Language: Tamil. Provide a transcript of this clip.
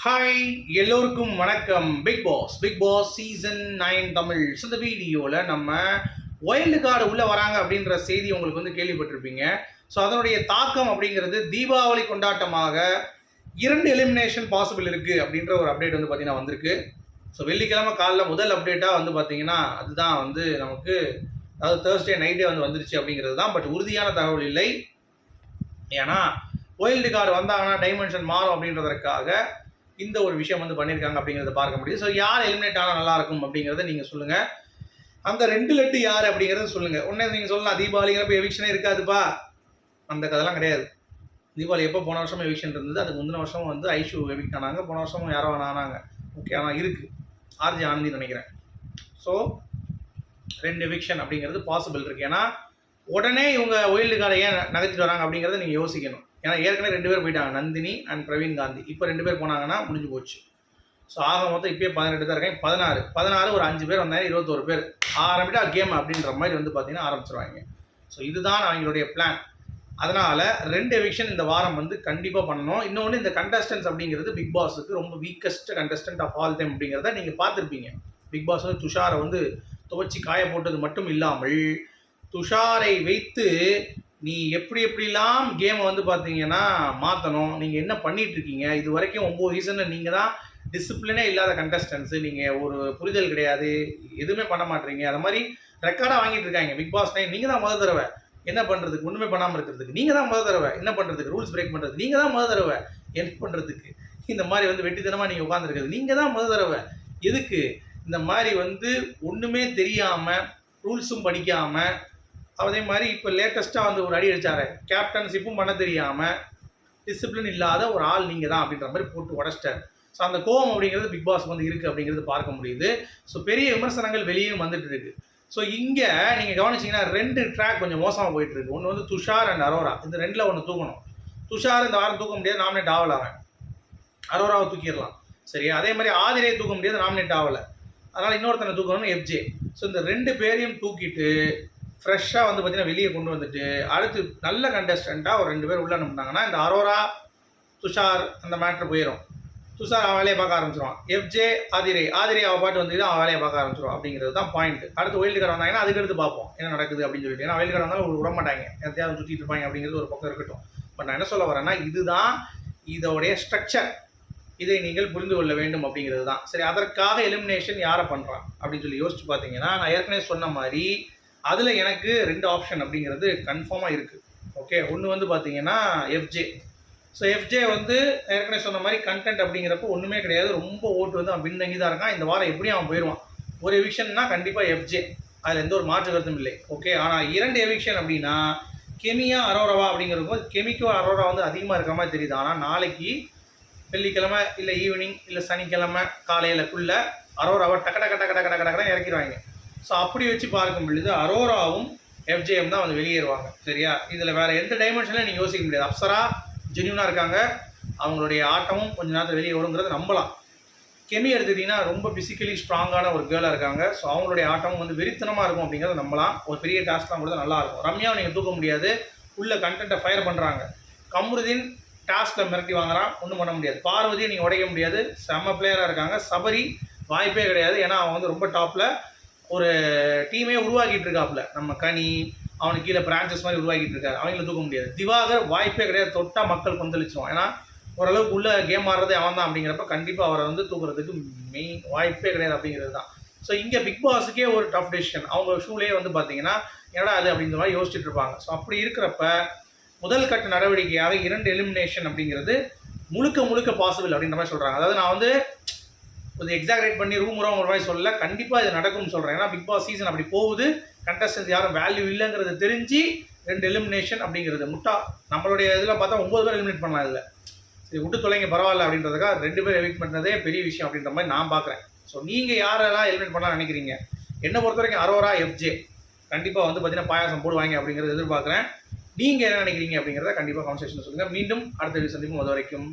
ஹாய் எல்லோருக்கும் வணக்கம். Bigg Boss season 9 Tamil. இந்த வீடியோவில் நம்ம வைல்டு கார்டு உள்ளே வராங்க அப்படின்ற செய்தி உங்களுக்கு வந்து கேள்விப்பட்டிருப்பீங்க. ஸோ அதனுடைய தாக்கம் அப்படிங்கிறது தீபாவளி கொண்டாட்டமாக 2 எலிமினேஷன் பாசிபிள் இருக்குது அப்படின்ற ஒரு அப்டேட் வந்து பார்த்தீங்கன்னா வந்திருக்கு. ஸோ வெள்ளிக்கிழமை காலைல முதல் அப்டேட்டாக வந்து பார்த்தீங்கன்னா அதுதான் வந்து நமக்கு, அதாவது தேர்ஸ்டே நைட்டே வந்து வந்துருச்சு அப்படிங்கிறது தான். பட் உறுதியான தகவல் இல்லை. ஏன்னா வைல்டு கார்டு வந்தாங்கன்னா டைமென்ஷன் மாறும் அப்படின்றதற்காக இந்த ஒரு விஷயம் வந்து பண்ணியிருக்காங்க அப்படிங்கிறத பார்க்க முடியுது. ஸோ யார் எலிமினேட் ஆனால் நல்லாயிருக்கும் அப்படிங்கிறத நீங்கள் சொல்லுங்கள். அந்த 2 லட்டு யார் அப்படிங்கிறத சொல்லுங்கள். உடனே நீங்கள் சொல்லலாம் தீபாவளிங்கிறப்ப எவிக்ஷனே இருக்காதுப்பா, அந்த கதைலாம் கிடையாது. தீபாவளி எப்போ போன வருஷம் எவிக்ஷன் இருந்தது, அதுக்கு முந்தின வருஷம் வந்து ஐஷு எவிக்ட் ஆனாங்க, போன வருஷமும் யாரோ ஆனாங்க. ஓகே, ஆனால் இருக்குது ஆர்ஜி ஆனந்தி நினைக்கிறேன். ஸோ 2 எவிக்ஷன் அப்படிங்கிறது பாசிபிள் இருக்குது. ஏன்னா உடனே இவங்க வைல்டு கார்டை ஏன் நகர்த்திட்டு வராங்க அப்படிங்கிறத நீங்கள் யோசிக்கணும். ஏன்னா ஏற்கனவே 2 பேர் போயிட்டாங்க, நந்தினி அண்ட் பிரவீன் காந்தி. இப்போ 2 பேர் போனாங்கன்னா முடிஞ்சு போச்சு. ஸோ ஆக மொத்தம் இப்போயே 18 தான் இருக்காங்க. 16 ஒரு 5 பேர் வந்தாங்க, 21 பேர் ஆரம்பிட்டா கேம் அப்படின்ற மாதிரி வந்து பார்த்தீங்கன்னா ஆரம்பிச்சிருவாங்க. ஸோ இதுதான் அவங்களுடைய பிளான். அதனால் 2 எவிக்ஷன் இந்த வாரம் வந்து கண்டிப்பாக பண்ணணும். இன்னொன்று, இந்த கண்டஸ்டன்ஸ் அப்படிங்கிறது பிக் பாஸுக்கு ரொம்ப weakest contestant of all time அப்படிங்கிறத நீங்கள் பார்த்துருப்பீங்க. பிக் பாஸ் வந்து துஷாரை வந்து துவச்சி காய போட்டது மட்டும் இல்லாமல் துஷாரை வைத்து நீ எப்படிலாம் கேமை வந்து பார்த்தீங்கன்னா மாற்றணும், நீங்கள் என்ன பண்ணிகிட்ருக்கீங்க, இது வரைக்கும் 9 சீசனில் நீங்கள் தான் டிசிப்ளினே இல்லாத கண்டஸ்டன்ஸு, நீங்கள் ஒரு புரிதல் கிடையாது, எதுவுமே பண்ண மாட்டீங்க. அது மாதிரி ரெக்கார்டாக வாங்கிட்டு இருக்காங்க. பிக் பாஸ் 9 நீங்கள் தான் முதல் தடவை என்ன பண்ணுறதுக்கு, ஒன்றுமே பண்ணாமல் இருக்கிறதுக்கு நீங்கள் தான் முதல் தடவை என்ன பண்ணுறதுக்கு, ரூல்ஸ் பிரேக் பண்ணுறது நீங்கள் தான் முதல் தடவை என்ன பண்ணுறதுக்கு, இந்த மாதிரி வந்து வெட்டித்தனமாக நீங்கள் உட்காந்துருக்குது நீங்கள் தான் முதல் தடவை. எதுக்கு இந்த மாதிரி வந்து ஒன்றுமே தெரியாமல் ரூல்ஸும் படிக்காமல், அதே மாதிரி இப்போ லேட்டஸ்ட்டாக வந்து ஒரு அடி அடித்தார், கேப்டன்ஷிப்பும் பண்ண தெரியாமல் டிசிப்ளின் இல்லாத ஒரு ஆள் நீங்கள் தான் அப்படின்ற மாதிரி போட்டு உடச்சிட்டார். ஸோ அந்த கோவம் அப்படிங்கிறது பிக் பாஸ் வந்து இருக்குது அப்படிங்கிறது பார்க்க முடியுது. ஸோ பெரிய விமர்சனங்கள் வெளியும் வந்துட்டு இருக்கு. ஸோ இங்கே நீங்கள் கவனிச்சிங்கன்னா 2 ட்ராக் கொஞ்சம் மோசமாக போயிட்டுருக்கு. ஒன்று வந்து துஷார் அண்ட் அரோரா, இந்த 2ல் ஒன்று தூக்கணும். துஷார் இந்த வாரம் தூக்க முடியாது, நாமினேட் ஆகலை. அவன் அரோராவை தூக்கிடலாம், சரியா? அதே மாதிரி ஆதிரையை தூக்க முடியாது, நாமினேட் ஆகலை. அதனால் இன்னொருத்தனை தூக்கணும்னு எஃப்ஜே. ஸோ இந்த 2 பேரையும் தூக்கிட்டு ஃப்ரெஷ்ஷாக வந்து பார்த்தீங்கன்னா வெளியே கொண்டு வந்துட்டு அடுத்து நல்ல கண்டஸ்டண்ட்டாக ஒரு 2 பேர் உள்ளே அனுப்புனாங்கன்னா இந்த அரோரா துஷார் அந்த மேட்ரு போயிடும். துஷார் அவன் வேலையை பார்க்க ஆரம்பிச்சிருவான். எஃப்ஜே ஆதிரை அவள் பாட்டு வந்து அவன் வேலையை பார்க்க ஆரம்பிச்சிருவான் அப்படிங்கிறது தான் பாயிண்ட். அடுத்து வைல்டு கார்டு வந்தாங்கன்னா அதுக்கு எடுத்து பார்ப்போம் என்ன நடக்குது அப்படின்னு சொல்லிட்டு. ஏன்னா வைல்டு கார்டு வந்தாலும் விட மாட்டாங்க, எத்தையாவது சுற்றிட்டு இருப்பாங்க அப்படிங்கிறது ஒரு பக்கம் இருக்கட்டும். பட் நான் என்ன சொல்ல வரேன்னா இதுதான் இதோடைய ஸ்ட்ரக்சர், இதை நீங்கள் புரிந்து கொள்ள வேண்டும் அப்படிங்கிறது தான். சரி, அதற்காக எலிமினேஷன் யாரை பண்ணுறான் அப்படின்னு சொல்லி யோசிச்சு பார்த்தீங்கன்னா நான் ஏற்கனவே சொன்ன மாதிரி அதில் எனக்கு 2 ஆப்ஷன் அப்படிங்கிறது கன்ஃபார்மாக இருக்குது. ஓகே, ஒன்று வந்து பார்த்தீங்கன்னா எஃப்ஜே. ஸோ எஃப்ஜே வந்து ஏற்கனவே சொன்ன மாதிரி கண்டென்ட் அப்படிங்கிறப்போ ஒன்றுமே கிடையாது, ரொம்ப ஓட்டு வந்து அவன் பின்தங்கி தான் இருக்கான். இந்த வாரம் எப்படியும் அவன் போயிடுவான். ஒரு எவிக்ஷன்னா கண்டிப்பாக எஃப்ஜே, அதில் எந்த ஒரு மாற்று கருத்தும் இல்லை. ஓகே, ஆனால் 2 எவிக்ஷன் அப்படின்னா கெமியா அரோராவா அப்படிங்கிறப்போ கெமிக்கோ அரோரா வந்து அதிகமாக இருக்கிற மாதிரி தெரியுது. ஆனால் நாளைக்கு வெள்ளிக்கிழமை இல்லை ஈவினிங் இல்லை சனிக்கிழமை காலையிலக்குள்ளே அரோராவை டக்க இறக்கிடுவாங்க. ஸோ அப்படி வச்சு பார்க்கும் பொழுது அரோராவும் எஃப்ஜேஎம் தான் வந்து வெளியேறுவாங்க, சரியா? இதில் வேறு எந்த டைமென்ஷனில் நீங்கள் யோசிக்க முடியாது. அப்சரா ஜென்யூனாக இருக்காங்க, அவங்களுடைய ஆட்டமும் கொஞ்சம் நேரத்தில் வெளியே வருங்கிறத நம்பலாம். கெமி எடுத்துக்கிட்டிங்கன்னா ரொம்ப பிசிக்கலி ஸ்ட்ராங்கான ஒரு கேர்ளாக இருக்காங்க. ஸோ அவங்களுடைய ஆட்டமும் வந்து வெறித்தனமாக இருக்கும் அப்படிங்கிறத நம்பலாம். ஒரு பெரிய டாஸ்க்லாம் கூட நல்லாயிருக்கும். ரம்யாவை நீங்கள் தூக்க முடியாது, உள்ள கண்டென்ட்டை ஃபயர் பண்ணுறாங்க. கம்ருதீன் டாஸ்கில் மிரட்டி வாங்குறான், ஒன்றும் பண்ண முடியாது. பார்வதியை நீங்கள் உடைக்க முடியாது, செம்ம பிளேயராக இருக்காங்க. சபரி வாய்ப்பே கிடையாது, ஏன்னா அவன் வந்து ரொம்ப டாப்பில் ஒரு டீமே உருவாக்கிட்டு இருக்காப்புல. நம்ம கனி அவனுக்கு கீழே பிரான்ச்சஸ் மாதிரி உருவாக்கிட்டு இருக்காரு, அவங்கள தூக்க முடியாது. திவாகர் வாய்ப்பே கிடையாது, தொட்டால் மக்கள் கொந்தளிச்சிருவான். ஏன்னா ஓரளவுக்கு உள்ள கேம் ஆடுறதே அவன் தான் அப்படிங்கிறப்ப கண்டிப்பாக அவரை வந்து தூக்குறதுக்கு மெயின் வாய்ப்பே கிடையாது அப்படிங்கிறது தான். ஸோ இங்கே பிக் பாஸுக்கே ஒரு டஃப் டெசிஷன். அவங்க ஷூலேயே வந்து பார்த்தீங்கன்னா என்னடா அது அப்படிங்கிற மாதிரி யோசிச்சுட்டு இருப்பாங்க. ஸோ அப்படி இருக்கிறப்ப முதல் கட்ட நடவடிக்கையாக 2 எலிமினேஷன் அப்படிங்கிறது முழுக்க பாசிபிள் அப்படின்ற மாதிரி சொல்கிறாங்க. அதாவது நான் வந்து கொஞ்சம் எக்ஸாக்ரேட் பண்ணி ரூம் ஒரு மாதிரி சொல்லல, கண்டிப்பாக இது நடக்கும்னு சொல்கிறேன். ஏன்னா பிக் பாஸ் சீசன் அப்படி போகுது, கண்டஸ்டன்ஸ் யாரும் வேல்யூ இல்லைங்கிறது தெரிஞ்சு 2 எலிமினேஷன் அப்படிங்கிறது நம்மளுடைய இதில் பார்த்தா 9 பேர் எலிமினேட் பண்ணலாம். இதில் சரி விட்டு தொலைங்க பரவாயில்ல அப்படின்றதுக்காக 2 பேர் எலிமினேட் பண்ணுறதே பெரிய விஷயம் அப்படின்ற மாதிரி நான் பார்க்குறேன். ஸோ நீங்கள் யாரெல்லாம் எலிமினேட் பண்ணலாம் நினைக்கிறீங்க? என்னை பொறுத்த வரைக்கும் அரோரா எஃப்ஜே கண்டிப்பாக வந்து பார்த்தீங்கன்னா பாயாசம் போடுவாங்க அப்படிங்கிறத எதிர்பார்க்குறேன். நீங்கள் என்ன நினைக்கிறீங்க அப்படிங்கிறத கண்டிப்பாக கான்வர்சேஷன் சொல்லுங்கள். மீண்டும் அடுத்த வீடியோ சந்திப்போம். அது வரைக்கும்